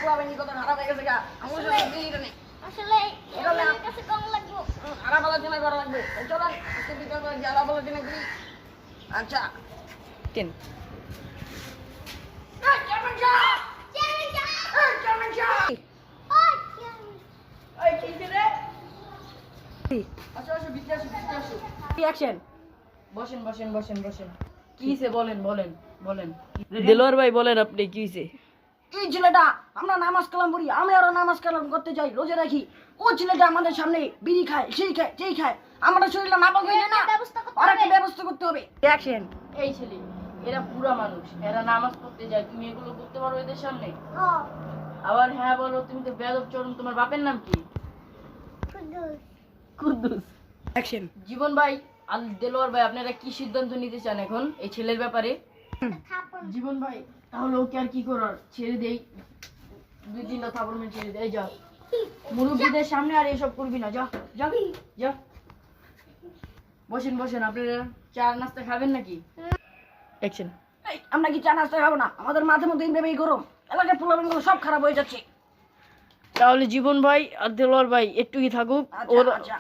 পোলাবেন কত খারাপ হয়ে গেছে গা আমার সাথে বিয়ে নেই আসলে আমার কাছে কম লাগবে আলাপ আলোচনা করা লাগবে চলেন আজকে বিকাল করে যে আলাপ আলোচনা করি আচ্ছা তিন চেয়ারম্যান সাহেব চেয়ারম্যান সাহেব এই কি রে আসো আসো ভিতরে আসো অ্যাকশন বসেন বসেন বসেন বসেন কি হইছে বলেন বলেন বলেন দেলোয়ার ভাই বলেন আপনি কি হইছে? এই ছেলেটা আমরা নামাজ কালাম পড়ি আমি আরো নামাজ কালাম করতে যাই রোজা রাখি ও ছেলেটা আমাদের সামনে বিড়ি খায় সেই খায় যেই খায় আমাদের শরীরে নাপাক হয়ে যায় না ব্যবস্থা করতে আর হবে। একটা ব্যবস্থা করতে হবে অ্যাকশন এই ছেলে এরা পুরা মানুষ এরা নামাজ পড়তে যায় তুমি এগুলো করতে পারো এদের সামনে হ্যাঁ আবার হ্যাঁ বলো তুমি তো বেয়াদব চরম তোমার বাপের নাম কি কুদ্দুস কুদ্দুস অ্যাকশন জীবন ভাই আর দেলোয়ার ভাই আপনারা কি সিদ্ধান্ত নিতে চান এখন এই ছেলের ব্যাপারে থাপড় জীবন ভাই তাহলে ওকে আর কি করার ছেড়ে দেই 2-3টা থাপড় মেরে ছেড়ে দেই যা মুরব্বীদের সামনে আর এসব করবি না যা যা যা বসেন বসেন আপনারা চা নাস্তা খাবেন নাকি অ্যাকশন এই আমরা কি চা নাস্তা খাবো না আমাদের মাঝে মধ্যে এইভাবে এই গরম এলাকার পোলাবেনগুলো সব খারাপ হয়ে যাচ্ছে তাহলে জীবন ভাই আর দেলোয়ার ভাই একটু কি থাকুক আচ্ছা ওর আচ্ছা